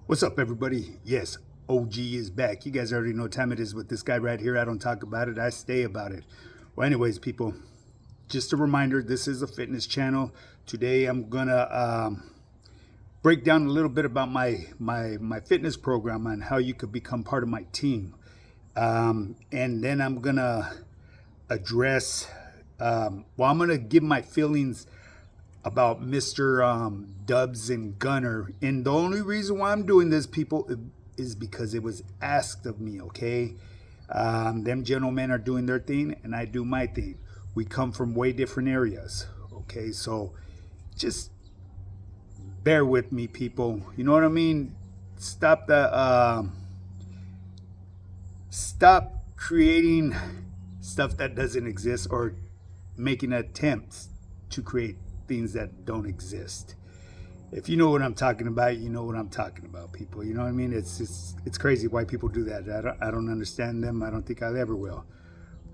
What's up, everybody? Yes, OG is back. You guys already know what time it is with this guy right here. I don't talk about it, I stay about it. Well, anyways, people, just a reminder, this is a fitness channel. Today I'm gonna break down a little bit about my fitness program and how you could become part of my team. And then I'm gonna address, I'm gonna give my feelings about Mr. Dubs and Gunner. And the only reason why I'm doing this, people, is because it was asked of me, okay? Them gentlemen are doing their thing, and I do my thing. We come from way different areas, okay? So just bear with me, people. You know what I mean? Stop creating stuff that doesn't exist or making attempts to create things that don't exist. If you know what I'm talking about, you know what I'm talking about, people. You know what I mean? It's crazy why people do that. I don't understand them. I don't think I ever will.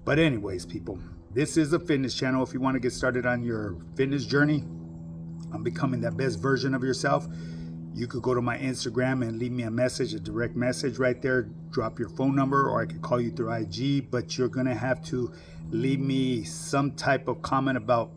But anyways, people, this is a fitness channel. If you want to get started on your fitness journey on becoming that best version of yourself, you could go to my Instagram and leave me a message, a direct message right there. Drop your phone number, or I could call you through IG. But you're gonna have to leave me some type of comment about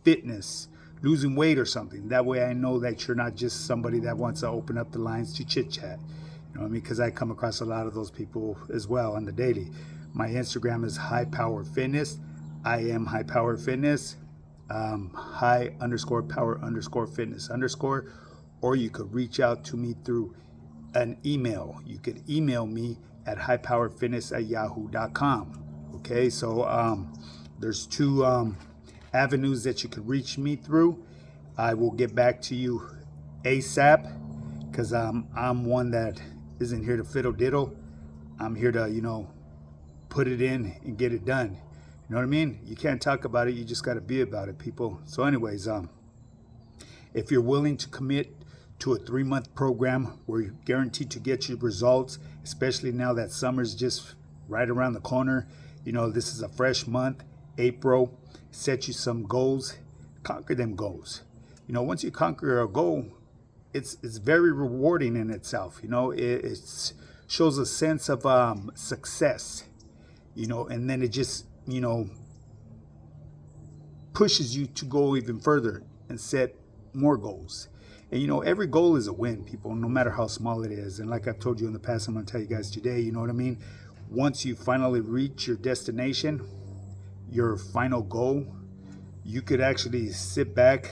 fitness, losing weight or something. That way I know that you're not just somebody that wants to open up the lines to chit chat. You know what I mean? Because I come across a lot of those people as well on the daily. My Instagram is High Power Fitness. I am High Power Fitness. High_power_fitness_, or you could reach out to me through an email. You could email me at highpowerfitness@yahoo.com. Okay, so there's two avenues that you could reach me through. I will get back to you ASAP, because I'm one that isn't here to fiddle diddle. I'm here to, put it in and get it done. You know what I mean? You can't talk about it, you just got to be about it, people. So anyways, if you're willing to commit to a 3-month program where you're guaranteed to get your results, especially now that summer's just right around the corner, this is a fresh month, April. Set you some goals, conquer them goals. Once you conquer a goal, it's very rewarding in itself. It shows a sense of success, and then it just, pushes you to go even further and set more goals. And every goal is a win, people, no matter how small it is. And like I've told you in the past, I'm going to tell you guys today, you know what I mean? Once you finally reach your destination, your final goal, you could actually sit back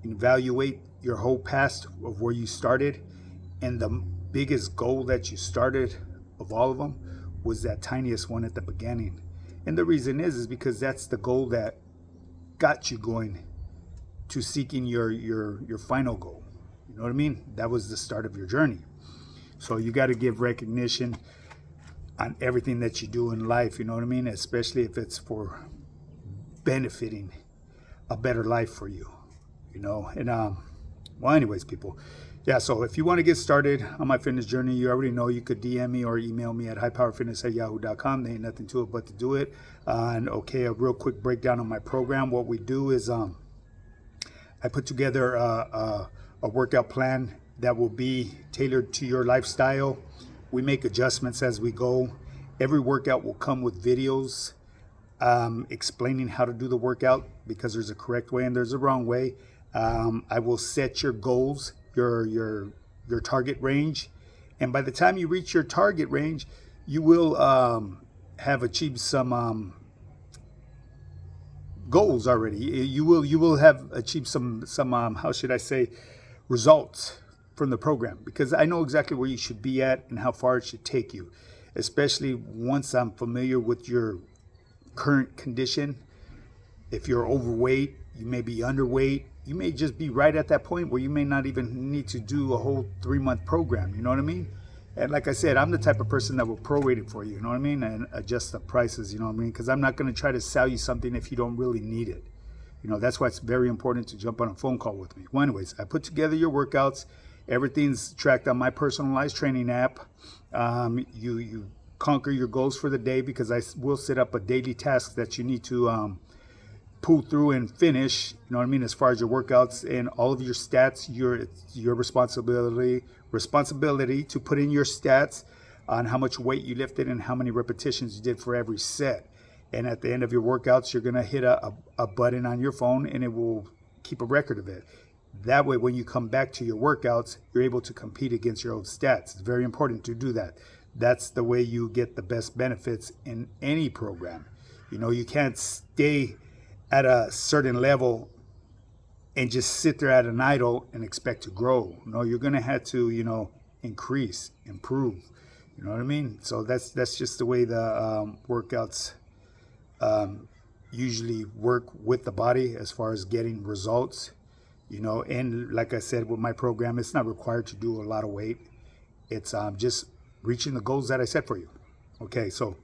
and evaluate your whole past of where you started. And the biggest goal that you started of all of them was that tiniest one at the beginning. And the reason is because that's the goal that got you going to seeking your final goal. You know what I mean? That was the start of your journey. So you got to give recognition on everything that you do in life, you know what I mean? Especially if it's for benefiting a better life for you, And well, anyways, people, yeah. So if you want to get started on my fitness journey, you already know you could DM me or email me at highpowerfitness@yahoo.com. There ain't nothing to it but to do it. And okay, a real quick breakdown on my program. What we do is I put together a workout plan that will be tailored to your lifestyle. We make adjustments as we go. Every workout will come with videos explaining how to do the workout, because there's a correct way and there's a wrong way. I will set your goals, your target range, and by the time you reach your target range, you will have achieved some goals already. You will have achieved some how should I say, results from the program, because I know exactly where you should be at and how far it should take you, especially once I'm familiar with your current condition. If you're overweight, you may be underweight, you may just be right at that point where you may not even need to do a whole 3-month program. You know what I mean? And like I said, I'm the type of person that will prorate it for you, you know what I mean, and adjust the prices, you know what I mean, because I'm not going to try to sell you something if you don't really need it. That's why it's very important to jump on a phone call with me. Well, anyways, I put together your workouts. Everything's tracked on my personalized training app. You conquer your goals for the day, because I will set up a daily task that you need to pull through and finish, you know what I mean, as far as your workouts and all of your stats. It's your responsibility to put in your stats on how much weight you lifted and how many repetitions you did for every set. And at the end of your workouts, you're going to hit a button on your phone, and it will keep a record of it. That way, when you come back to your workouts, you're able to compete against your own stats. It's very important to do that. That's the way you get the best benefits in any program. You know, you can't stay at a certain level and just sit there at an idle and expect to grow. No, you're going to have to, you know, increase, improve. You know what I mean? So that's just the way the workouts usually work with the body as far as getting results. You know, and like I said, with my program, it's not required to do a lot of weight. It's just reaching the goals that I set for you. Okay, so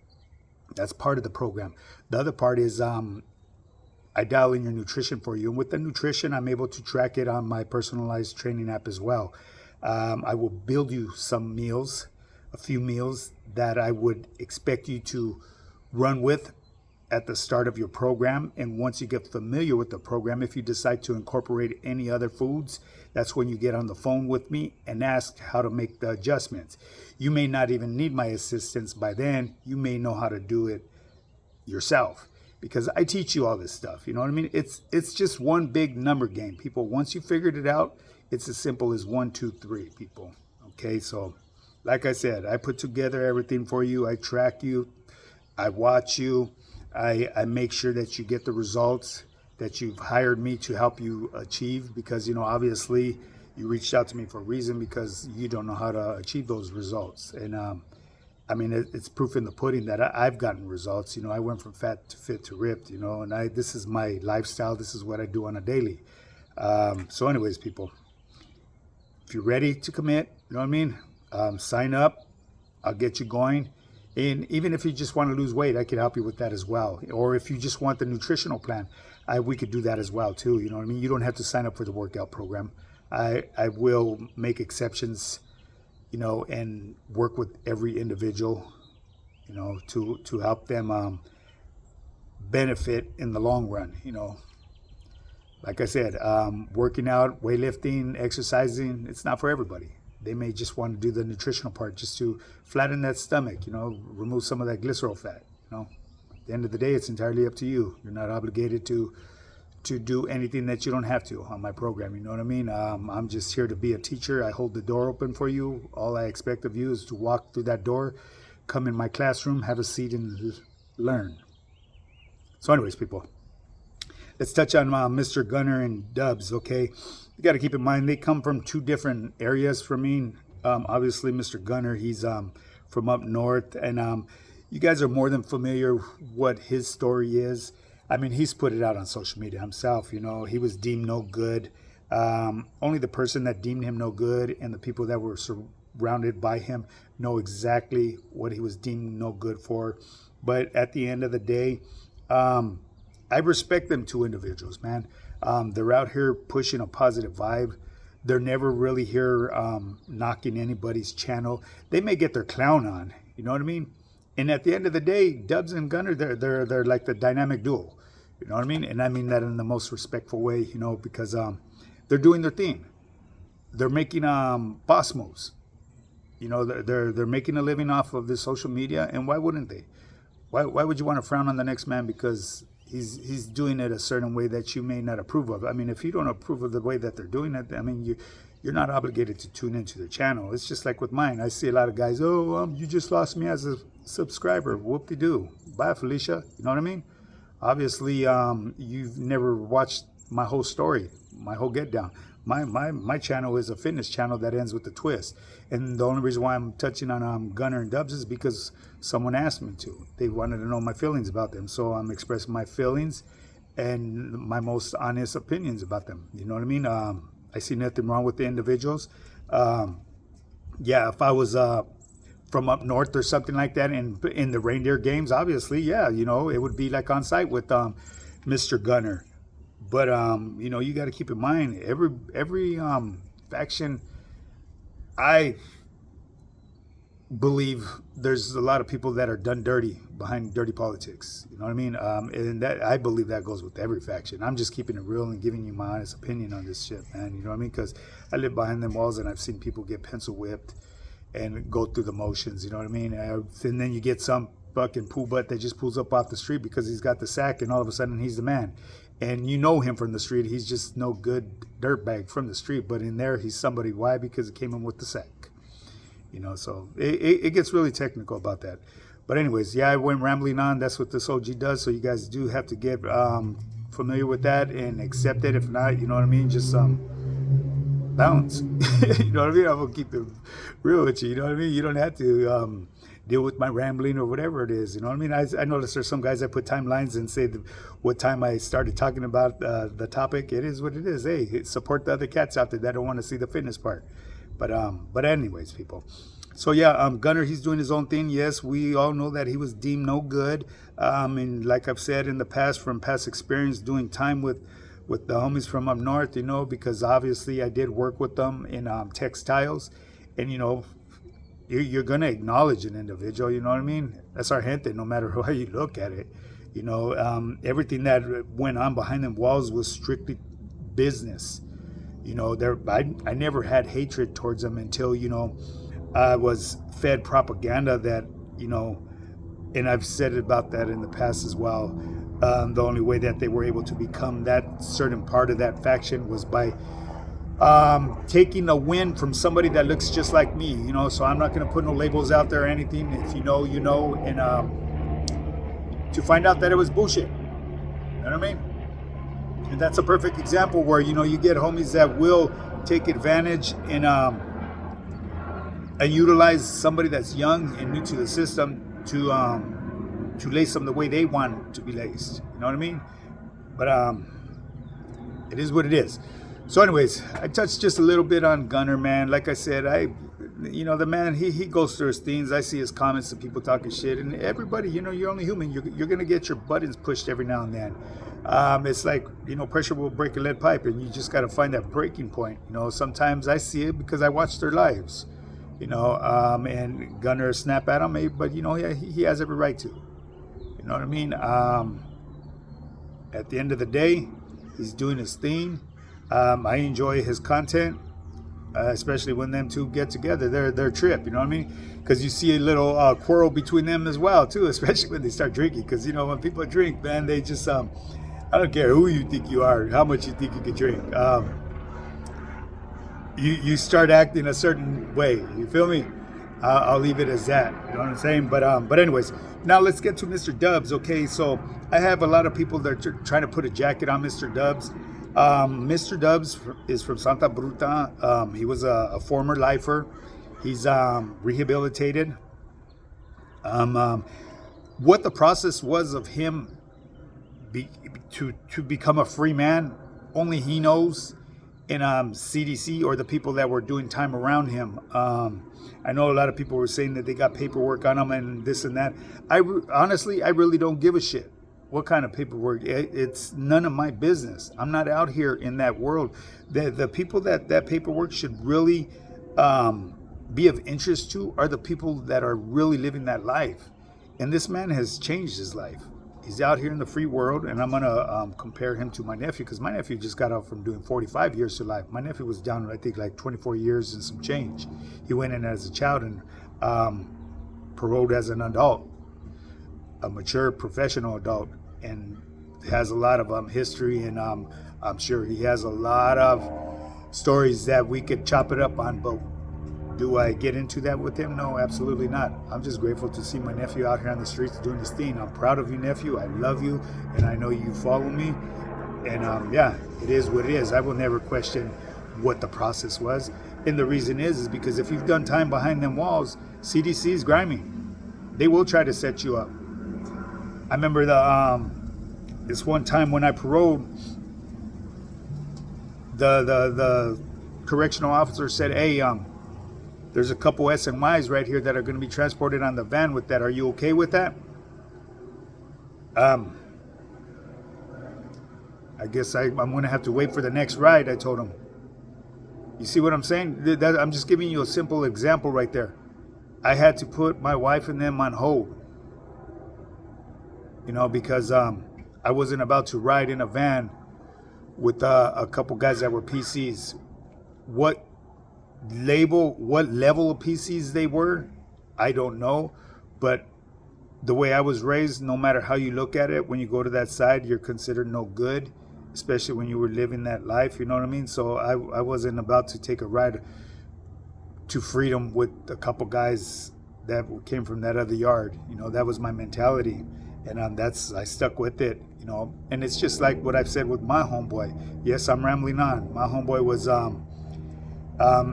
that's part of the program. The other part is I dial in your nutrition for you. And with the nutrition, I'm able to track it on my personalized training app as well. I will build you some meals, a few meals that I would expect you to run with at the start of your program. And once you get familiar with the program, if you decide to incorporate any other foods, that's when you get on the phone with me and ask how to make the adjustments. You may not even need my assistance by then. You may know how to do it yourself because I teach you all this stuff. You know what I mean? It's just one big number game, people. Once you figured it out, it's as simple as 1, 2, 3, people. Okay, so like I said, I put together everything for you. I track you. I watch you. I make sure that you get the results that you've hired me to help you achieve, because, you know, obviously you reached out to me for a reason, because you don't know how to achieve those results. And I mean, it's proof in the pudding that I've gotten results. You know, I went from fat to fit to ripped, you know, and this is my lifestyle. This is what I do on a daily. So anyways, people, if you're ready to commit, you know what I mean? Sign up. I'll get you going. And even if you just want to lose weight, I could help you with that as well. Or if you just want the nutritional plan, we could do that as well too. You know what I mean? You don't have to sign up for the workout program. I will make exceptions, you know, and work with every individual, you know, to help them benefit in the long run. You know, like I said, working out, weightlifting, exercising, it's not for everybody. They may just want to do the nutritional part just to flatten that stomach, you know, remove some of that glycerol fat. You know, at the end of the day, it's entirely up to you. You're not obligated to do anything that you don't have to on my program. You know what I mean? I'm just here to be a teacher. I hold the door open for you. All I expect of you is to walk through that door, come in my classroom, have a seat, and learn. So anyways, people, let's touch on Mr. Gunner and Dubs, okay? You got to keep in mind, they come from two different areas for me. Obviously, Mr. Gunner, he's from up north, and you guys are more than familiar what his story is. I mean, he's put it out on social media himself. You know, he was deemed no good. Only the person that deemed him no good and the people that were surrounded by him know exactly what he was deemed no good for. But at the end of the day, I respect them two individuals, man. They're out here pushing a positive vibe. They're never really here knocking anybody's channel. They may get their clown on, you know what I mean? And at the end of the day, Dubs and Gunner, they're like the dynamic duo, you know what I mean? And I mean that in the most respectful way, you know, because they're doing their thing. They're making boss moves. You know, they're making a living off of this social media, and why wouldn't they? Why would you want to frown on the next man because he's doing it a certain way that you may not approve of? I mean, if you don't approve of the way that they're doing it, I mean, you're not obligated to tune into their channel. It's just like with mine. I see a lot of guys, you just lost me as a subscriber. Whoop-de-doo. Bye, Felicia. You know what I mean? Obviously, you've never watched my whole story, my whole get down. My channel is a fitness channel that ends with a twist. And the only reason why I'm touching on Gunner and Dubs is because someone asked me to. They wanted to know my feelings about them. So I'm expressing my feelings and my most honest opinions about them. You know what I mean? I see nothing wrong with the individuals. Yeah, if I was from up north or something like that in the reindeer games, obviously, yeah, you know, it would be like on site with Mr. Gunner. But you know, you got to keep in mind every faction. I believe there's a lot of people that are done dirty behind dirty politics. You know what I mean? And that, I believe that goes with every faction. I'm just keeping it real and giving you my honest opinion on this shit, man. You know what I mean? Because I live behind them walls and I've seen people get pencil whipped and go through the motions. You know what I mean? And then you get some fucking poo butt that just pulls up off the street because he's got the sack, and all of a sudden he's the man. And you know him from the street. He's just no good dirtbag from the street. But in there, he's somebody. Why? Because it came in with the sack. You know, so it gets really technical about that. But anyways, yeah, I went rambling on. That's what this OG does. So you guys do have to get familiar with that and accept it. If not, you know what I mean? Just bounce. You know what I mean? I'm going to keep it real with you. You know what I mean? You don't have to deal with my rambling or whatever it is. You know what I mean? I notice there's some guys that put timelines and say what time I started talking about the topic. It is what it is. Hey, support the other cats out there that don't want to see the fitness part. But anyways, people. So yeah, Gunner, he's doing his own thing. Yes, we all know that he was deemed no good. And like I've said in the past, from past experience doing time with the homies from up north, you know, because obviously I did work with them in textiles, and you know, you're gonna acknowledge an individual. You know what I mean? That's our gente, no matter how you look at it. You know, everything that went on behind them walls was strictly business. You know, I never had hatred towards them until, you know, I was fed propaganda that, you know, and I've said about that in the past as well. The only way that they were able to become that certain part of that faction was by taking a win from somebody that looks just like me, you know. So I'm not going to put no labels out there or anything. If you know, you know, and to find out that it was bullshit. You know what I mean? And that's a perfect example where, you know, you get homies that will take advantage and utilize somebody that's young and new to the system to lace them the way they want to be laced. You know what I mean? But it is what it is. So anyways, I touched just a little bit on Gunner, man. Like I said, you know, the man, he goes through his things. I see his comments of people talking shit, and everybody, you know, you're only human. You're going to get your buttons pushed every now and then. It's like, you know, pressure will break a lead pipe, and you just got to find that breaking point. You know, sometimes I see it because I watch their lives, you know, and Gunner snap at him, but, you know, he has every right to. You know what I mean? At the end of the day, he's doing his thing. I enjoy his content, especially when them two get together. Their trip, you know what I mean? Because you see a little quarrel between them as well, too, especially when they start drinking. Because, you know, when people drink, man, they just... I don't care who you think you are, how much you think you can drink. You start acting a certain way. You feel me? I'll leave it as that. You know what I'm saying? But anyways, now let's get to Mr. Dubs. Okay, so I have a lot of people that are trying to put a jacket on Mr. Dubs. Mr. Dubs is from Santa Bruta. He was a former lifer. He's rehabilitated. What the process was of him to become a free man, only he knows, and CDC or the people that were doing time around him. I know a lot of people were saying that they got paperwork on him and this and that. Honestly, I really don't give a shit what kind of paperwork. It's none of my business. I'm not out here in that world. The people that paperwork should really be of interest to are the people that are really living that life. And this man has changed his life. He's out here in the free world, and I'm going to compare him to my nephew, because my nephew just got out from doing 45 years to life. My nephew was down, I think, like 24 years and some change. He went in as a child and paroled as an adult, a mature professional adult, and has a lot of history, and I'm sure he has a lot of stories that we could chop it up on, but do I get into that with him? No, absolutely not. I'm just grateful to see my nephew out here on the streets doing his thing. I'm proud of you, nephew. I love you, and I know you follow me. And yeah, it is what it is. I will never question what the process was. And the reason is because if you've done time behind them walls, CDC is grimy. They will try to set you up. I remember this one time when I paroled, the correctional officer said, "Hey, there's a couple SNYs right here that are going to be transported on the van with that. Are you okay with that?" I guess I'm going to have to wait for the next ride, I told him. You see what I'm saying? I'm just giving you a simple example right there. I had to put my wife and them on hold, because I wasn't about to ride in a van with a couple guys that were PCs. What level of PCs they were, I don't know, but the way I was raised, no matter how you look at it, when you go to that side, you're considered no good, especially when you were living that life, you know what I mean? So I wasn't about to take a ride to freedom with a couple guys that came from that other yard. That was my mentality, and I stuck with it. And it's just like what I've said with my homeboy. Yes, I'm rambling on. My homeboy was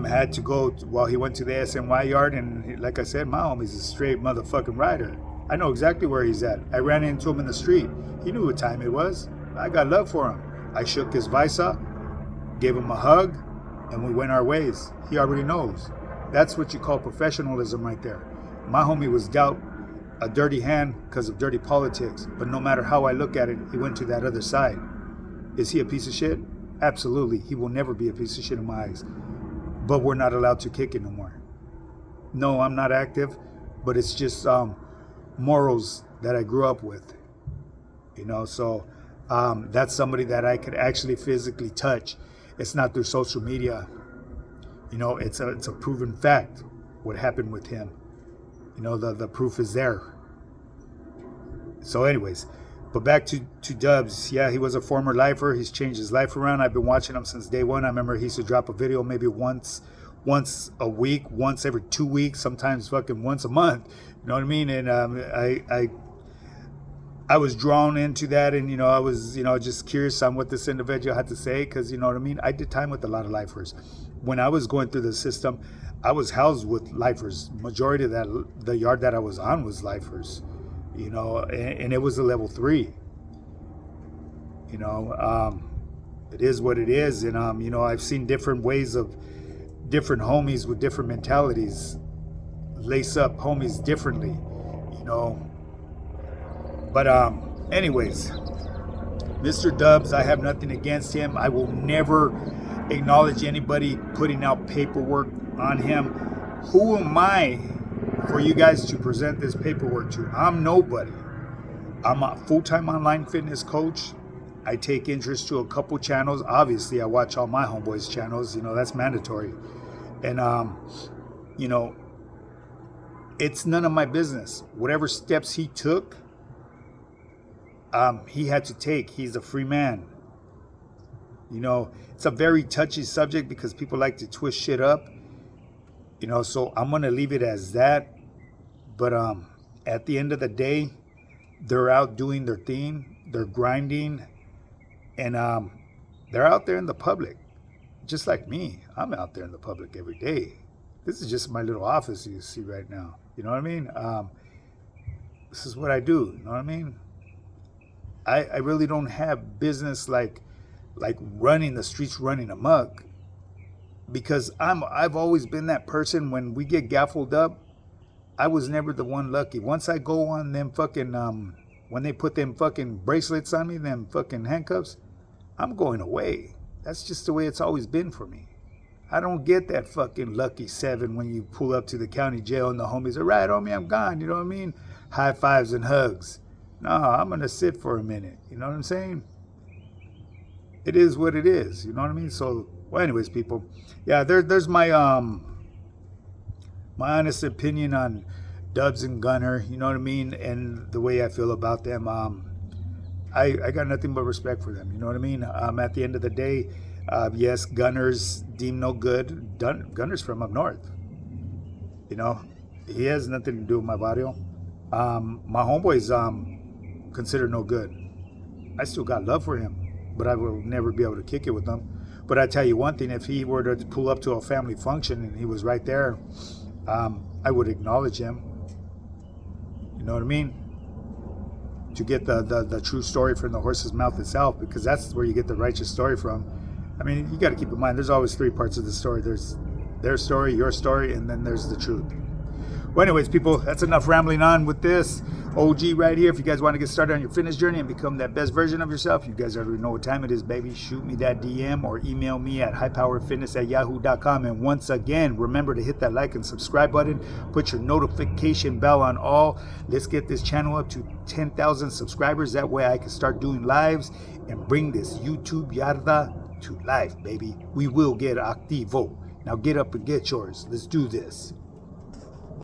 had to go while he went to the SNY yard, and like I said, my homie's a straight motherfucking rider. I know exactly where he's at. I ran into him in the street. He knew what time it was. I got love for him. I shook his visa, gave him a hug, and we went our ways. He already knows. That's what you call professionalism right there. My homie was dealt a dirty hand because of dirty politics, but no matter how I look at it, he went to that other side. Is he a piece of shit? Absolutely. He will never be a piece of shit in my eyes. But we're not allowed to kick it no more. No, I'm not active, but it's just morals that I grew up with. So that's somebody that I could actually physically touch. It's not through social media. It's a proven fact what happened with him. The proof is there. So anyways, but back to Dubs. Yeah, he was a former lifer. He's changed his life around. I've been watching him since day one. I remember he used to drop a video maybe once a week, once every 2 weeks, sometimes fucking once a month. You know what I mean? And I was drawn into that, and I was just curious on what this individual had to say, because you know what I mean. I did time with a lot of lifers. When I was going through the system, I was housed with lifers. Majority of the yard that I was on was lifers, and it was a level 3. It is what it is, and I've seen different ways of different homies with different mentalities lace up homies differently, But anyways, Mr. Dubs, I have nothing against him. I will never acknowledge anybody putting out paperwork on him. Who am I for you guys to present this paperwork to? I'm nobody. I'm a full-time online fitness coach. I take interest to a couple channels. Obviously, I watch all my homeboys' channels. That's mandatory. And, it's none of my business. Whatever steps he took, he had to take. He's a free man. It's a very touchy subject because people like to twist shit up. So I'm going to leave it as that. But at the end of the day, they're out doing their thing. They're grinding. And they're out there in the public. Just like me. I'm out there in the public every day. This is just my little office you see right now. You know what I mean? This is what I do. You know what I mean? I really don't have business like running the streets, running amok, because I've always been that person. When we get gaffled up, I was never the one lucky. Once I go on them fucking when they put them fucking bracelets on me, them fucking handcuffs, I'm going away. That's just the way it's always been for me. I don't get that fucking lucky 7 when you pull up to the county jail and the homies are right on me, I'm gone. You know what I mean? High fives and hugs. No, I'm going to sit for a minute. You know what I'm saying? It is what it is. You know what I mean? So, well, anyways, people. Yeah, there's my my honest opinion on Dubs and Gunner. You know what I mean? And the way I feel about them. I got nothing but respect for them. You know what I mean? At the end of the day, yes, Gunner's deemed no good. Gunner's from up north. He has nothing to do with my barrio. My homeboy's considered no good. I still got love for him, but I will never be able to kick it with him. But I tell you one thing, if he were to pull up to a family function and he was right there, I would acknowledge him. You know what I mean? To get the true story from the horse's mouth itself, because that's where you get the righteous story from. I mean, you got to keep in mind, there's always 3 parts of the story. There's their story, your story, and then there's the truth. Well, anyways, people, that's enough rambling on with this OG right here. If you guys want to get started on your fitness journey and become that best version of yourself, you guys already know what time it is, baby. Shoot me that DM or email me at highpowerfitness@yahoo.com. And once again, remember to hit that like and subscribe button. Put your notification bell on all. Let's get this channel up to 10,000 subscribers. That way I can start doing lives and bring this YouTube yarda to life, baby. We will get activo. Now get up and get yours. Let's do this.